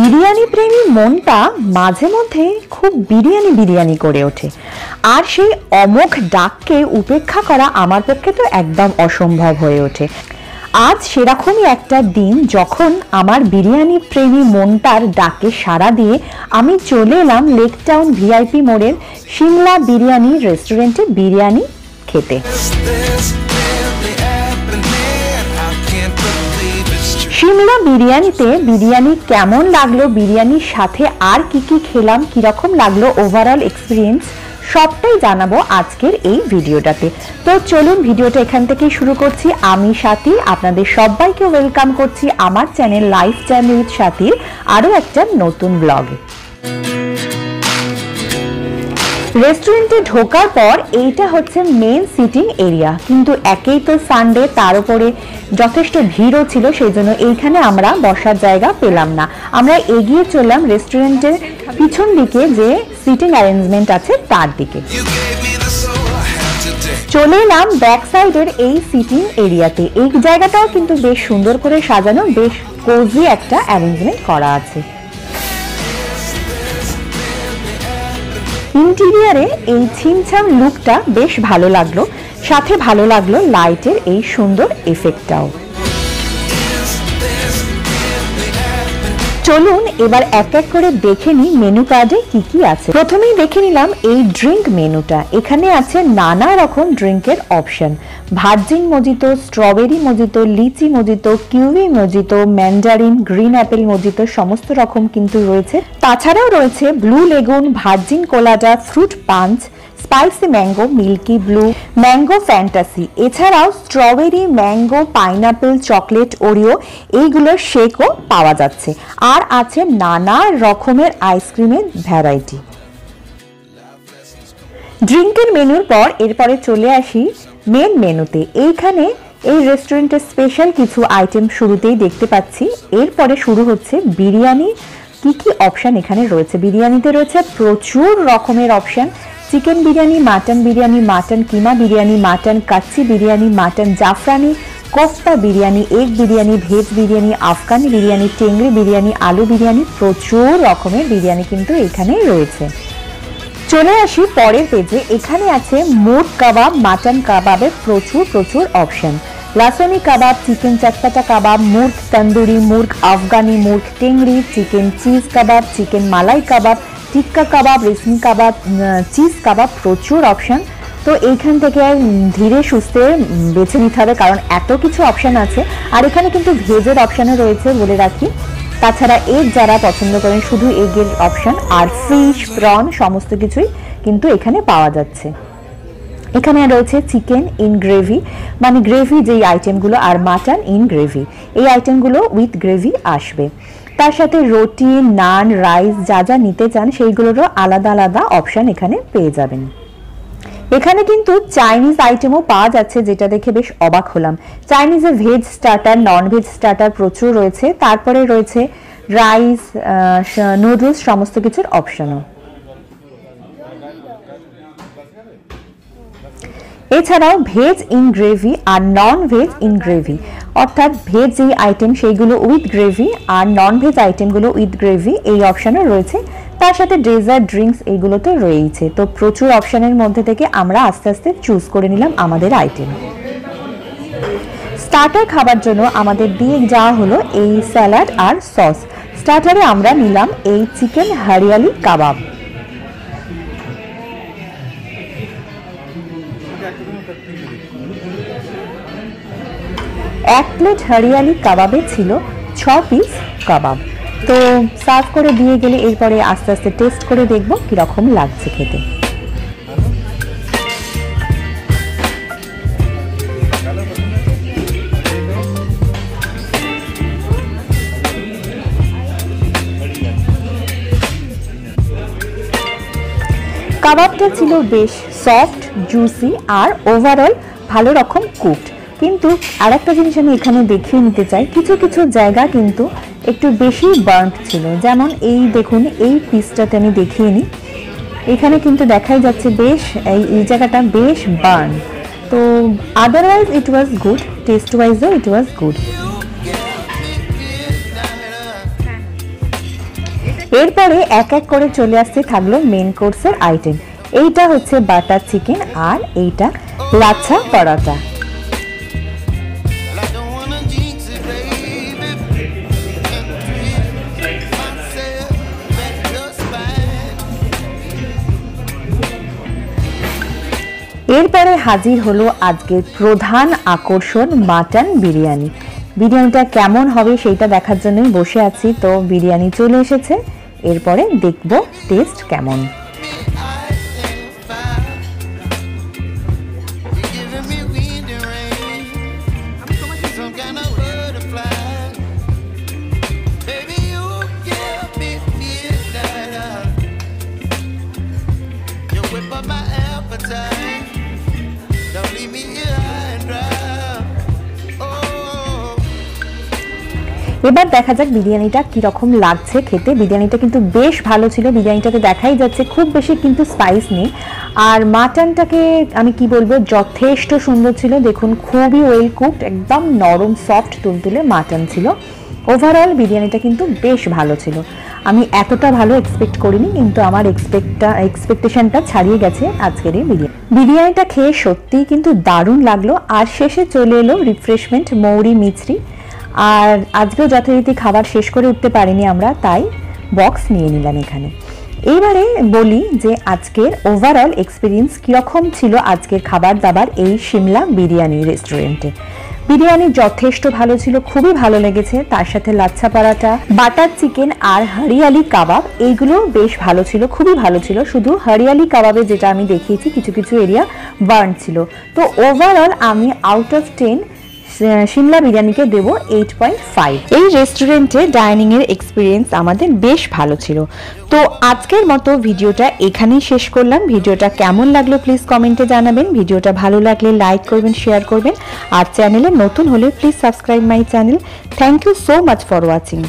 বিরিয়ানি প্রেমী মনটা মাঝে মধ্যে খুব বিরিয়ানি বিরিয়ানি করে ওঠে, আর সেই অমোঘ ডাককে উপেক্ষা করা আমার পক্ষে তো একদম অসম্ভব হয়ে ওঠে। আজ সেরকমই একটা দিন যখন আমার বিরিয়ানি প্রেমী মনটার ডাকে সাড়া দিয়ে আমি চলে এলাম লেক টাউন ভিআইপি মোড়ের সিমলা বিরিয়ানি রেস্টুরেন্টে বিরিয়ানি খেতে। সিমলা বিরিয়ানিতে বিরিয়ানি কেমন লাগলো, বিরিয়ানির সাথে আর কি কি খেলাম, কিরকম লাগলো ওভারঅল এক্সপিরিয়েন্স, সবটাই জানাবো আজকের এই ভিডিওটাতে। তো চলুন ভিডিওটা এখান থেকেই শুরু করছি। আমি সাথী, আপনাদের সবাইকে ওয়েলকাম করছি আমার চ্যানেল লাইফ জার্নি উইথ সাথীর আরও একটা নতুন ব্লগে। রেস্টুরেন্টে ঢোকার পর এইটা হচ্ছে মেন সিটিং এরিয়া, কিন্তু একেই তো সানডে, তার উপরে যথেষ্ট ভিড়ও ছিল, সেই জন্য এইখানে আমরা বসার জায়গা পেলাম না। আমরা এগিয়ে চললাম রেস্টুরেন্টের পিছন দিকে যে সিটিং অ্যারেঞ্জমেন্ট আছে তার দিকে। চলে এলাম ব্যাক সাইডের এই সিটিং এরিয়াতে। এই জায়গাটাও কিন্তু বেশ সুন্দর করে সাজানো, বেশ কোজি একটা অ্যারেঞ্জমেন্ট করা আছে। ইন্টেরিয়ারে এই ছিমছাম লুকটা বেশ ভালো লাগলো, সাথে ভালো লাগলো লাইটের এই সুন্দর এফেক্টটাও। চলুন এবার এক এক করে দেখে নিই মেনু কার্ডে কি কি আছে। প্রথমেই দেখে নিলাম এই ড্রিঙ্ক মেনুটা। এখানে আছে নানা রকম ড্রিঙ্কের option, virgin mojito, strawberry mojito, litchi mojito, kiwi mojito, mandarin, green apple mojito, সমস্ত রকম কিন্তু রয়েছে। তাছাড়াও রয়েছে blue lagoon, virgin colada, fruit punch, spicy mango, milky blue, mango fantasy, এছাড়াও strawberry, mango, pineapple, chocolate, Oreo এইগুলোর শেকও পাওয়া যাচ্ছে। আর আছে নানা রকমের আইসক্রিমের ভ্যারাইটি। ড্রিঙ্কের মেনুর পর এরপরে চলে আসি মেন মেনুতে। এইখানে এই রেস্টুরেন্টের স্পেশাল কিছু আইটেম শুরুতেই দেখতে পাচ্ছি। এরপরে শুরু হচ্ছে বিরিয়ানি। কি কি অপশন এখানে রয়েছে? বিরিয়ানিতে রয়েছে প্রচুর রকমের option, chicken biryani, mutton biryani, mutton keema biryani, mutton kacchi biryani, mutton zafrani, kofta biryani, egg biryani, veg biryani, Afghani biryani, tangri biryani, aloo biryani, প্রচুর রকমের বিরিয়ানি কিন্তু এখানে রয়েছে। চলে আসি পরের পেজে। এখানে আছে মুর্গ কাবাব, মাটন কাবাবের প্রচুর অপশন, লাসানি কাবাব, চিকেন চটপটা কাবাব, মুর্গ তন্দুরি, মুর্গ আফগানি, মুর্গ টেংরি, চিকেন চিজ কাবাব, চিকেন মালাই কাবাব, টিক্কা কাবাব, রেশমি কাবাব, চিজ কাবাব, প্রচুর অপশন। তো এইখান থেকে ধীরে সুস্থে বেছে নিতে হবে, কারণ এত কিছু অপশন আছে। আর এখানে কিন্তু ভেজের অপশানও রয়েছে বলে রাখি। তাছাড়া এগ যারা পছন্দ করেন শুধু এগের অপশন, আর ফিশ, প্রন সমস্ত কিছুই কিন্তু এখানে পাওয়া যাচ্ছে। এখানে রয়েছে চিকেন ইন গ্রেভি, মানে গ্রেভি যেই আইটেমগুলো, আর মাটন ইন গ্রেভি, এই আইটেমগুলো উইথ গ্রেভি আসবে। তার সাথে রুটি, নান, রাইস যা যা নিতে চান সেইগুলোরও আলাদা আলাদা অপশন এখানে পেয়ে যাবেন। এখানে কিন্তু চাইনিজ আইটেমও পাওয়া যাচ্ছে, যেটা দেখে বেশ অবাক হলাম। চাইনিজে veg starter, non veg starter প্রচুর রয়েছে। তারপরে রয়েছে রাইস, নুডলস, সমস্ত কিছুর অপশনও। এছাড়াও ভেজ ইন গ্রেভি আর নন ভেজ ইন গ্রেভি, অর্থাৎ ভেজ যেই আইটেম সেইগুলো উইথ গ্রেভি আর নন ভেজ আইটেমগুলো উইথ গ্রেভি, এই অপশনও রয়েছে। তার সাথে ডেজার্ট, ড্রিঙ্কস এইগুলো তো রয়েইছে। তো প্রচুর অপশনের মধ্যে থেকে আমরা আস্তে আস্তে চুজ করে নিলাম আমাদের আইটেম। স্টার্টার খাবার জন্য আমাদের দিয়ে যাওয়া হলো এই স্যালাড আর সস। স্টার্টারে আমরা নিলাম এই চিকেন হরিয়ালি কাবাব। এক প্লেট হরিয়ালি কাবাবে ছিল 6 পিস কাবাব। তো সার্ভ করে দিয়ে গেলে এরপরে আস্তে আস্তে টেস্ট করে দেখব কিরকম লাগছে খেতে। কাবাবটা ছিল বেশ সফট, জুসি আর ওভারঅল ভালো রকম কুকড। কিন্তু আরেকটা জিনিস আমি এখানে দেখিয়ে নিতে চাই, কিছু কিছু জায়গা কিন্তু একটু বেশি বার্ন্ট ছিল। যেমন এই দেখুন, এই পিসটাতে আমি দেখিয়ে নিই, এখানে কিন্তু দেখাই যাচ্ছে বেশ এই জায়গাটা বেশ বার্ন। তো otherwise it was good, taste ওয়াইজও ইট ওয়াজ গুড। এরপরে এক এক করে চলে আসতে থাকলো মেন কোর্সের আইটেম। এইটা হচ্ছে বাটার চিকেন আর এইটা লাচ্ছা পরোটা। এরপরে হাজির হলো আজকের প্রধান আকর্ষণ মাটন বিরিয়ানি। বিরিয়ানিটা কেমন হবে সেটা দেখার জন্যই বসে আছি, তো বিরিয়ানি চলে এসেছে। এরপরে দেখব টেস্ট কেমন। এবার দেখা যাক বিরিয়ানিটা কিরকম লাগছে খেতে। বিরিয়ানিটা কিন্তু বেশ ভালো ছিল, বিরিয়ানিটাতে দেখাই যাচ্ছে খুব বেশি কিন্তু স্পাইস নেই। আর মাটনটাকে আমি কি বলবো, যথেষ্ট সুন্দর ছিল। দেখুন খুবই ওয়েল কুকড, একদম নরম সফট তুলতুলে মাটন ছিল। ওভারঅল বিরিয়ানিটা কিন্তু বেশ ভালো ছিল। আমি এতটা ভালো এক্সপেক্ট করিনি, কিন্তু আমার এক্সপেকটেশনটা ছাড়িয়ে গেছে আজকের এই বিরিয়ানিটা খেয়ে সত্যিই কিন্তু দারুণ লাগলো। আর শেষে চলে এলো রিফ্রেশমেন্ট মৌরি মিছরি। আর আজকেও যথারীতি খাবার শেষ করে উঠতে পারিনি আমরা, তাই বক্স নিয়ে নিলাম এখানে। এইবারে বলি যে আজকের ওভারঅল এক্সপিরিয়েন্স কীরকম ছিল আজকের খাবার দাবার এই সিমলা বিরিয়ানি রেস্টুরেন্টে। বিরিয়ানি যথেষ্ট ভালো ছিল, খুবই ভালো লেগেছে। তার সাথে লাচ্ছা পরাটা, বাটার চিকেন আর হরিয়ালি কাবাব, এইগুলো বেশ ভালো ছিল, খুবই ভালো ছিল। শুধু হরিয়ালি কাবাবে যেটা আমি দেখিয়েছি কিছু কিছু এরিয়া বার্ন ছিল। তো ওভারঅল আমি আউট অফ 10 সিমলা বিরিয়ানিকে দেব 8.5। এই রেস্টুরেন্টে ডাইনিং এর এক্সপিরিয়েন্স আমাদের বেশ ভালো ছিল। তো আজকের মতো ভিডিওটা এখানেই শেষ করলাম। ভিডিওটা কেমন লাগলো প্লিজ কমেন্টে জানাবেন। ভিডিওটা ভালো লাগলে লাইক করবেন, শেয়ার করবেন। আর চ্যানেলে নতুন হলে please subscribe my channel. Thank you so much for watching.